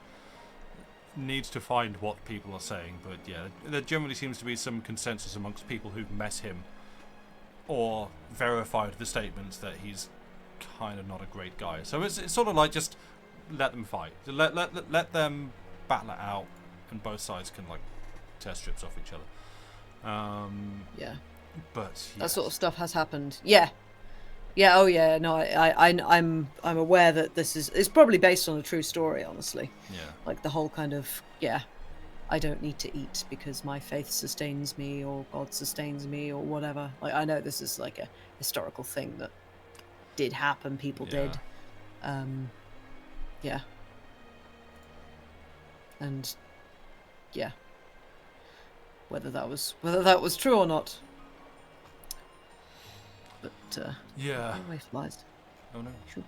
find what people are saying, but yeah, there generally seems to be some consensus amongst people who've met him or verified the statements that he's kind of not a great guy. So it's sort of like just let them fight. Let them battle it out, and both sides can like tear strips off each other. Yeah. But yes. That sort of stuff has happened. Yeah. Yeah. Oh yeah. No, I'm aware that it's probably based on a true story. Honestly. Yeah. Like the whole kind of I don't need to eat because my faith sustains me or God sustains me or whatever. Like I know this is like a historical thing that did happen. People did. Yeah. And yeah. Whether that was true or not. But yeah. Away flies. Oh no. Sure.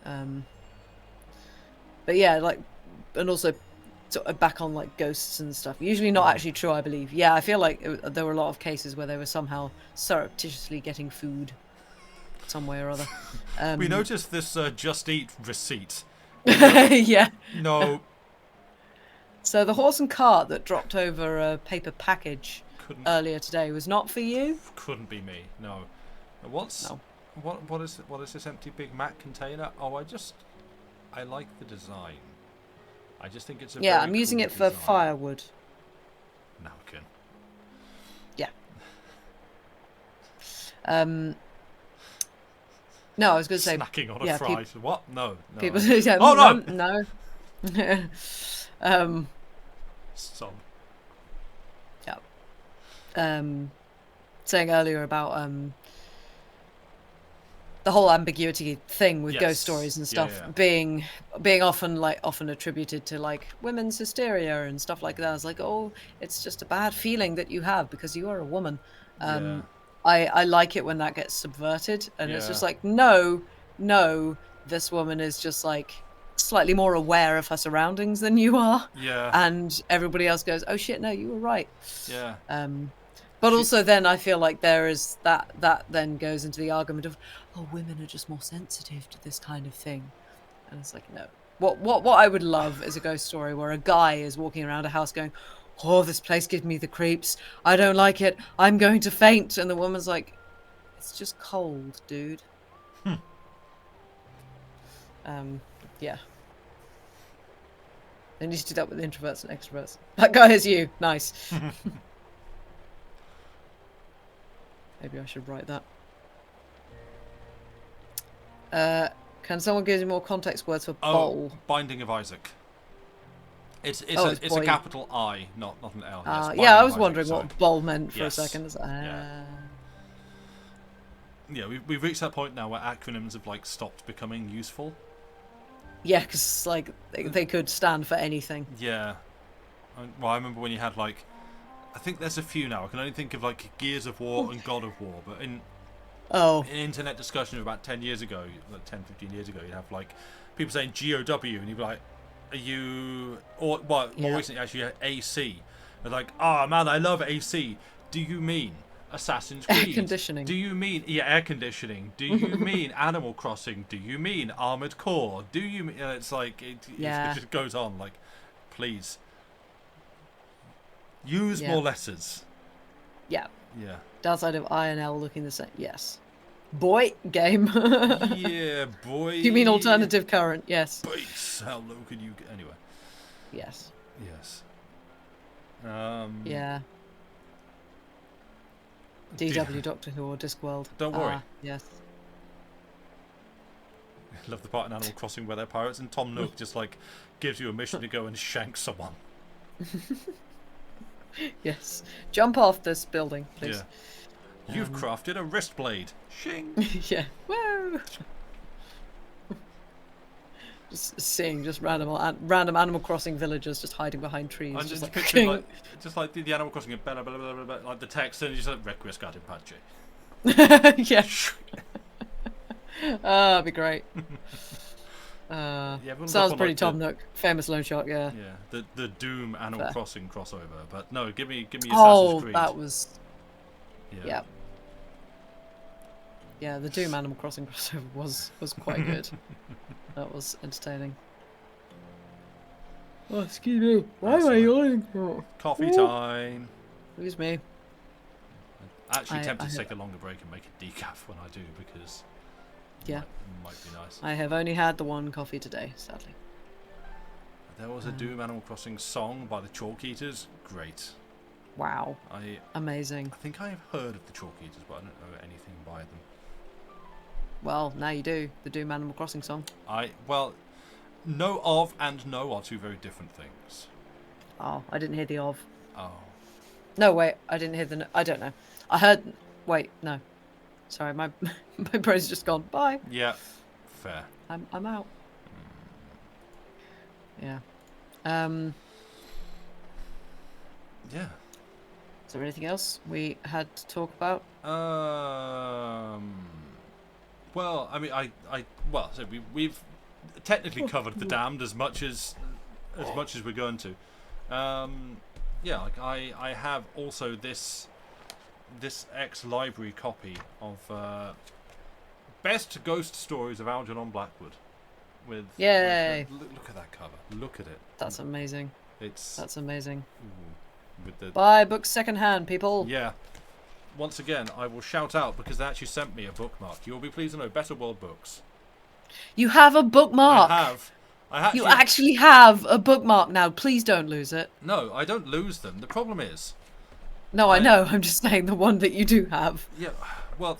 Yeah. But yeah, like, and also sort of back on like ghosts and stuff. Usually not actually true, I believe. Yeah, I feel like there were a lot of cases where they were somehow surreptitiously getting food some way or other. We noticed this Just Eat receipt. Yeah. No. So the horse and cart that dropped over a paper package earlier today was not for you? Couldn't be me. No. What is this empty Big Mac container? Oh, I like the design. I just think it's a very I'm using cool it for design. firewood. Napkin. Yeah. No, I was going to say snacking on a fry. What? No. People. Oh no! No. Sob. Yeah. Saying earlier about the whole ambiguity thing with ghost stories and stuff being often attributed to like women's hysteria and stuff like that. I was like, oh, it's just a bad feeling that you have because you are a woman. I like it when that gets subverted and it's just like, no, this woman is just like slightly more aware of her surroundings than you are. Yeah. And everybody else goes, oh shit, no, you were right. Yeah. But also then I feel like there is that then goes into the argument of, oh, women are just more sensitive to this kind of thing. And it's like, no. What I would love is a ghost story where a guy is walking around a house going, oh, this place gives me the creeps. I don't like it. I'm going to faint. And the woman's like, it's just cold, dude. Yeah. They need to do that with introverts and extroverts. That guy is you. Nice. Maybe I should write that. Can someone give me more context words for bowl? Binding of Isaac. It's a capital I, not an L. Yes, I was wondering what bowl meant for a second. Yeah, we've reached that point now where acronyms have like stopped becoming useful. Yeah, because like they could stand for anything. Yeah. Well, I remember when you had like, I think there's a few now. I can only think of like Gears of War and God of War, but in internet discussion of about 10 years ago, like 10, 15 years ago, you'd have like people saying GOW and you'd be like, are you, or more recently actually you had AC. They're like, oh man, I love AC. Do you mean Assassin's Creed? Air conditioning. Do you mean air conditioning? Do you mean Animal Crossing? Do you mean Armored Core? Do you mean it's like it just goes on. Like, please use more letters. Yeah. Yeah. Downside of I and L looking the same. Yes. Boy, game. Yeah, boy. Do you mean alternative current? Yes. Base. How low can you get? Anyway. Yes. Yes. Yeah. DW Doctor Who or Discworld. Don't worry. Yes. I love the part in Animal Crossing where they're pirates and Tom Nook just like gives you a mission to go and shank someone. Yes. Jump off this building, please. Yeah. You've crafted a wrist blade. Shing. Yeah. Woo. Just seeing random Animal Crossing villagers just hiding behind trees. I'm just like, picturing like the Animal Crossing and blah, blah, blah, blah, blah, like the text and just like Requiescat in Pace. Yeah. That'd be great. Sounds pretty Tom Nook. Famous loan shark, yeah. Yeah, the Doom Animal Crossing crossover, but no, give me Assassin's Creed. That was. Yeah. Yeah, the Doom Animal Crossing crossover was quite good. That was entertaining. Oh, excuse me. Why am I yawning? Coffee time. Excuse me. Actually tempted to take a longer break and make a decaf when I do, because it might be nice. I have only had the one coffee today, sadly. There was a Doom Animal Crossing song by the Chalk Eaters. Great. Wow. Amazing. I think I have heard of the Chalk Eaters, but I don't know anything by them. Well, now you do. The Doom Animal Crossing song. Well, know of and know are two very different things. Oh, I didn't hear the of. Oh. No, wait. I didn't hear the... I don't know. I heard... Wait, no. Sorry, my brain's just gone. Bye. Yeah, fair. I'm out. Yeah. Yeah. Is there anything else we had to talk about? Well, I mean, so we've technically covered The Damned as much as we're going to. Yeah, like I have also this ex-library copy of Best Ghost Stories of Algernon Blackwood. Yay! Look at that cover. Look at it. That's amazing. That's amazing. Buy books secondhand, people. Yeah. Once again, I will shout out because they actually sent me a bookmark. You will be pleased to know, Better World Books. You have a bookmark. I have. You actually have a bookmark now. Please don't lose it. No, I don't lose them. The problem is... No, I know. I'm just saying the one that you do have. Yeah, well,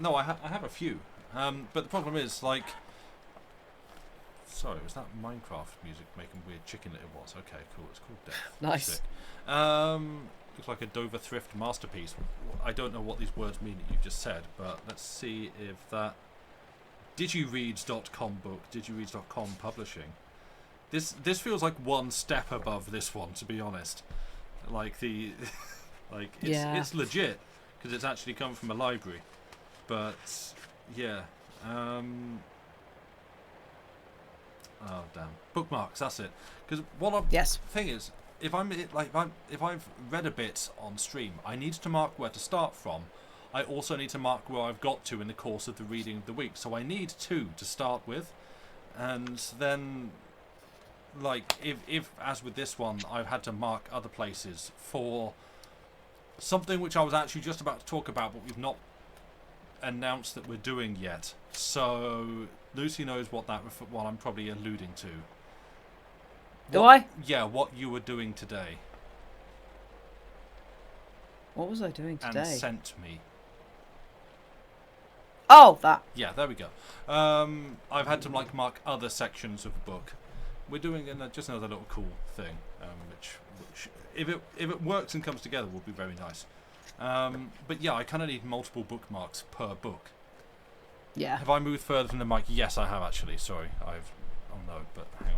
no, I have a few. But the problem is, like... Sorry, was that Minecraft music making weird chicken? It was. Okay, cool. It's called Death. Nice. Sick. Looks like a Dover Thrift masterpiece. I don't know what these words mean that you've just said, but let's see if that... Digireads.com book, Digireads.com publishing. This feels like one step above this one, to be honest. Like it's legit because it's actually come from a library. But yeah, oh damn, bookmarks. That's it. Because thing is, if I've read a bit on stream, I need to mark where to start from. I also need to mark where I've got to in the course of the reading of the week. So I need 2 to start with. And then, like, if as with this one, I've had to mark other places for something which I was actually just about to talk about, but we've not announced that we're doing yet. So Lucy knows what I'm probably alluding to. Do I? Yeah, what you were doing today. What was I doing today? And sent me. Oh, that. Yeah, there we go. I've had to mark other sections of the book. We're doing just another little cool thing, which if it works and comes together, will be very nice. But yeah, I kind of need multiple bookmarks per book. Yeah. Have I moved further from the mic? Yes, I have actually. Sorry, oh no, but hang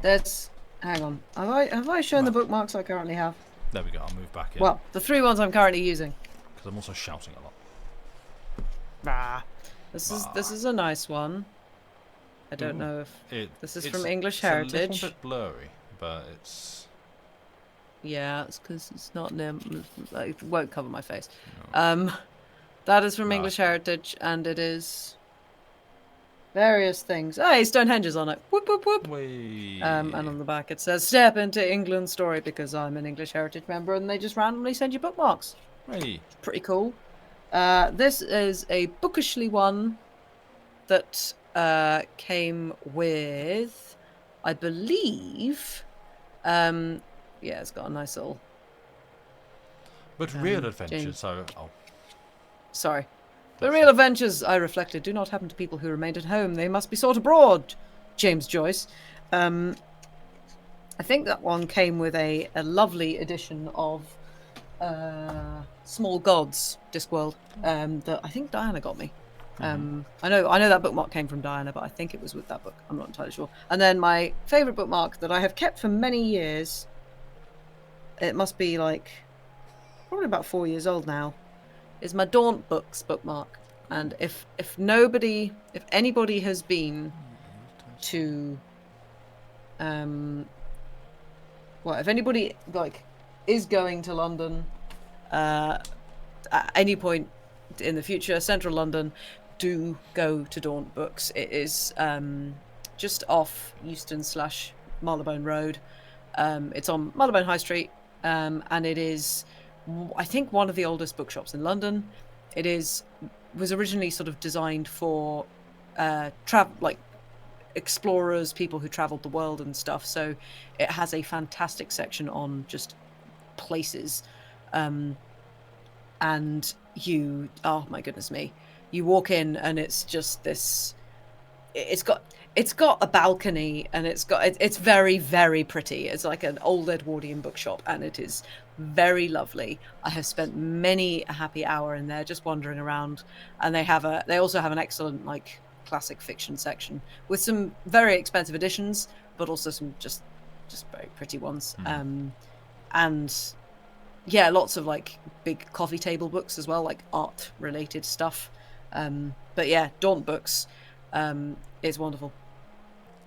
on. Hang on. Have I shown the bookmarks I currently have? There we go. I'll move back in. Well, the 3 ones I'm currently using. Because I'm also shouting a lot. This is a nice one. I don't know if this is from English Heritage. It's a little bit blurry, but it's... Yeah, it's because it's not near... It won't cover my face. No. That is from English Heritage, and it is... various things. Hey, Stonehenge is on it. Whoop, whoop, whoop. And on the back it says, Step into England's story, because I'm an English Heritage member, and they just randomly send you bookmarks. Hey. Pretty cool. This is a bookishly one that came with, I believe, yeah, it's got a nice little... But real adventures, so... Oh. Sorry. The real adventures, I reflected, do not happen to people who remained at home. They must be sought abroad. James Joyce. I think that one came with a lovely edition of Small Gods, Discworld, that I think Diana got me. I know that bookmark came from Diana, but I think it was with that book. I'm not entirely sure. And then my favourite bookmark that I have kept for many years, it must be like probably about 4 years old now, is my Daunt Books bookmark. And if anybody has been to if anybody is going to London at any point in the future, central London, do go to Daunt Books. It is just off Euston / Marylebone Road. It's on Marylebone High Street, and it is, I think, one of the oldest bookshops in London. was originally sort of designed for explorers, people who traveled the world and stuff. So it has a fantastic section on just places, and oh my goodness me, you walk in and it's just this. It's got a balcony, and it's very, very pretty. It's like an old Edwardian bookshop, and it is very lovely. I have spent many a happy hour in there just wandering around, and they also have an excellent like classic fiction section with some very expensive editions, but also some just very pretty ones. And yeah, lots of like big coffee table books as well, like art related stuff. But yeah, Daunt Books is wonderful.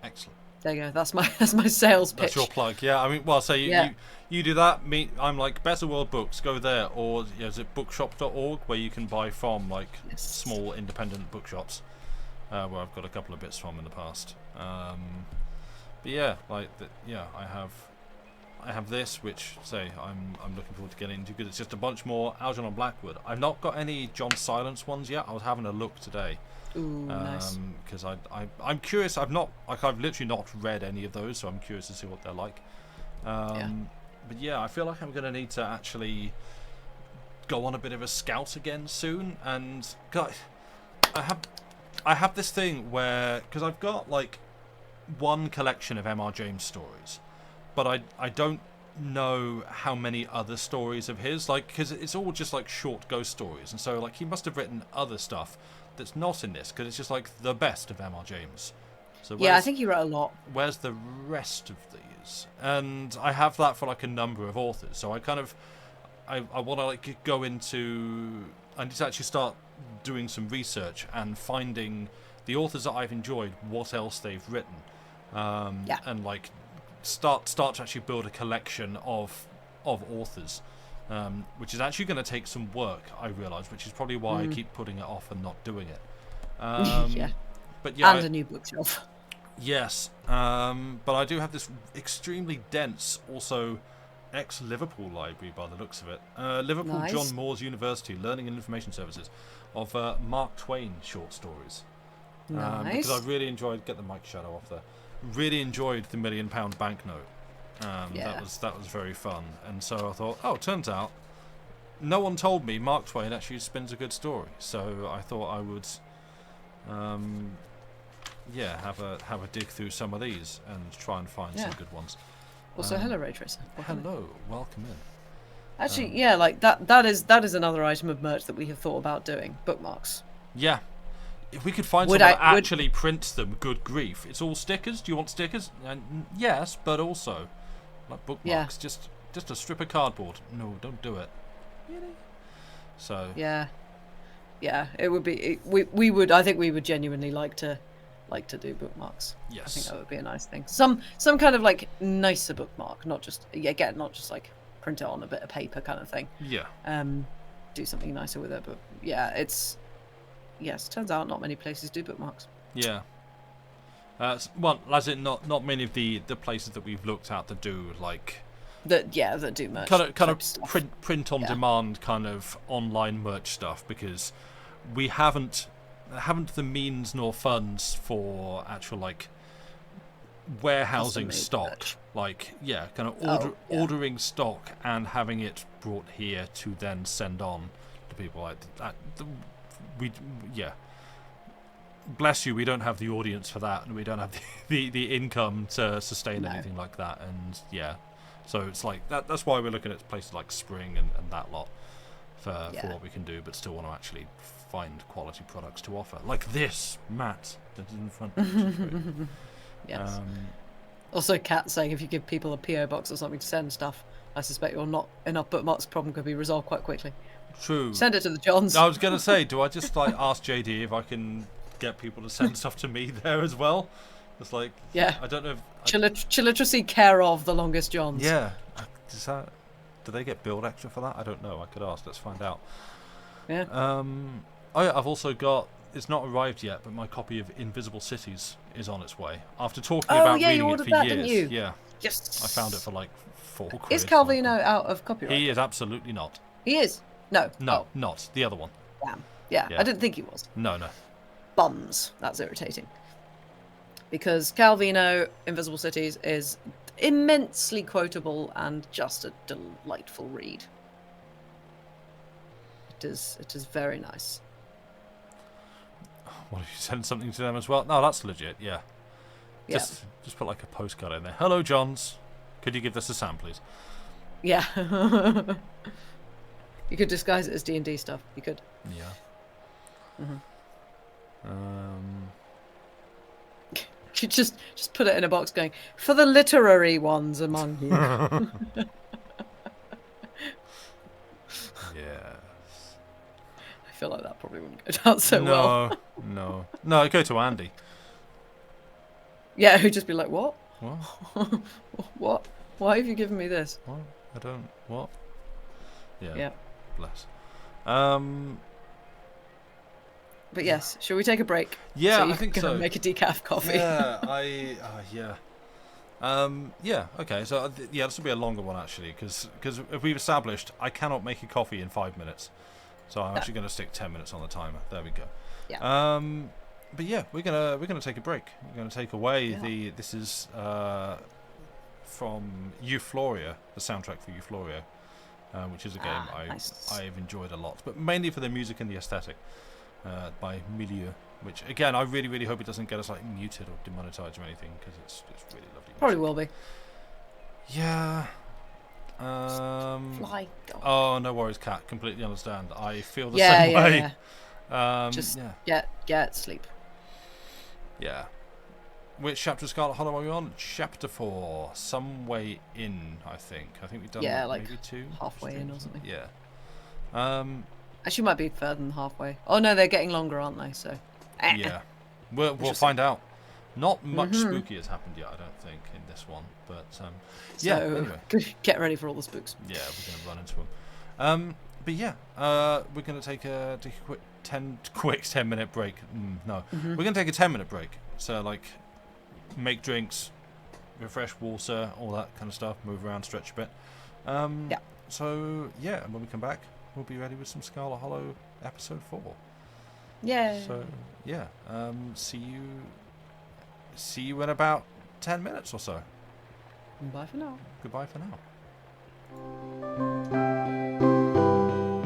Excellent. There you go. That's my sales pitch. That's your plug. Yeah, I mean, well, so you do that. I'm like Better World Books. Go there, or is it bookshop.org where you can buy from like small independent bookshops, where I've got a couple of bits from in the past. But yeah, I have this, which say I'm looking forward to getting into, because it's just a bunch more Algernon Blackwood. I've not got any John Silence ones yet. I was having a look today. Ooh, nice. Because I'm curious. I've literally not read any of those, so I'm curious to see what they're like. But yeah, I feel like I'm going to need to actually go on a bit of a scout again soon. And God, I have this thing where, because I've got like one collection of M.R. James stories, but I don't know how many other stories of his, like, because it's all just like short ghost stories, and so like he must have written other stuff that's not in this, because it's just like the best of M.R. James. So yeah, I think he wrote a lot. Where's the rest of these? And I have that for like a number of authors, so I kind of I want to like go into, I need to actually start doing some research and finding the authors that I've enjoyed, what else they've written, and like start to actually build a collection of authors. Which is actually going to take some work, I realise, which is probably why I keep putting it off and not doing it. But yeah, and a new bookshelf. Yes, but I do have this extremely dense, also ex-Liverpool library by the looks of it. Liverpool Nice. John Moores University Learning and Information Services, of Mark Twain short stories. Nice. Because I really enjoyed, get the mic shadow off there. Really enjoyed the £1 Million banknote. That was very fun, and so I thought, oh, it turns out no one told me Mark Twain actually spins a good story, so I thought I would have a dig through some of these and try and find some good ones. Also, hello, Ray Tracer. Hello, welcome in. Actually, like that is another item of merch that we have thought about doing, bookmarks. Yeah. If we could find someone that actually prints them, good grief. It's all stickers. Do you want stickers? Yes, but also like bookmarks. Just a strip of cardboard. No, don't do it. Really? So. Yeah, it would be. We would. I think we would genuinely like to do bookmarks. Yes. I think that would be a nice thing. Some kind of like nicer bookmark, not just like print it on a bit of paper kind of thing. Yeah. Do something nicer with it, but yeah, it's. Yes, turns out not many places do bookmarks. Yeah. Well, as in not many of the places that we've looked at that do like that do merch kind of print on demand kind of online merch stuff, because we haven't the means nor funds for actual like warehousing stock merch. Like kind of ordering stock and having it brought here to then send on to people like that. Bless you, we don't have the audience for that, and we don't have the income to sustain anything like that, and so it's like that's why we're looking at places like Spring and that lot for what we can do, but still want to actually find quality products to offer, like this mat that is in front of us. Yes. Also, Kat saying if you give people a PO box or something to send stuff, I suspect your not enough bookmarks problem could be resolved quite quickly. True. Send it to the Johns. I was going to say, do I just like ask JD if I can get people to send stuff to me there as well? It's like, I don't know if... Chilliteracy care of the longest Johns. Yeah. Do they get billed extra for that? I don't know. I could ask. Let's find out. Yeah. I've also got, it's not arrived yet, but my copy of Invisible Cities is on its way. After talking about reading it for years. Didn't you? Yeah. Yes. I found it for like £4. Is Calvino out of copyright? He is absolutely not. He is? No. No, not. The other one. Damn. Yeah, I didn't think he was. No. Bums. That's irritating. Because Calvino, Invisible Cities, is immensely quotable and just a delightful read. It is very nice. What, if you send something to them as well? No, that's legit, yeah. Just put like a postcard in there. Hello, Johns. Could you give this a Sam, please? Yeah. You could disguise it as D&D stuff. You could. Yeah. You just put it in a box going, for the literary ones among you. Yes. I feel like that probably wouldn't go down so well. No, it'd go to Andy. Yeah, who'd just be like, what? What? What? Why have you given me this? What? I don't... What? Yeah. Bless. But yes, shall we take a break? Yeah, so I think so. Make a decaf coffee. Yeah, yeah. Okay, so this will be a longer one actually, because if we've established I cannot make a coffee in 5 minutes, so I'm actually going to stick 10 minutes on the timer. There we go. Yeah. But yeah, we're gonna take a break. We're gonna take away this is from Euphoria, the soundtrack for Euphoria, which is a game I've enjoyed a lot, but mainly for the music and the aesthetic. By Milieu, which again I really hope it doesn't get us like muted or demonetized or anything, because it's really lovely. Probably will be. Yeah. Fly. Oh, no worries, Kat. Completely understand. I feel the same way. Just get sleep. Yeah. Which chapter of Scarlet Hollow are we on? Chapter 4. Some way in, I think. I think we've done like maybe 2. halfway in or something. Yeah. Actually, might be further than halfway. Oh no, they're getting longer, aren't they? So. Yeah. We'll find out. Not much spooky has happened yet, I don't think, in this one. But yeah. Anyway. Get ready for all the spooks. Yeah, we're gonna run into them. But yeah, we're gonna take a quick 10-minute break. We're gonna take a 10-minute break. So like, make drinks, refresh water, all that kind of stuff. Move around, stretch a bit. So yeah, and when we come back, we'll be ready with some Scarlet Hollow episode 4. Yeah. So yeah, see you in about 10 minutes or so. Bye for now. Goodbye for now.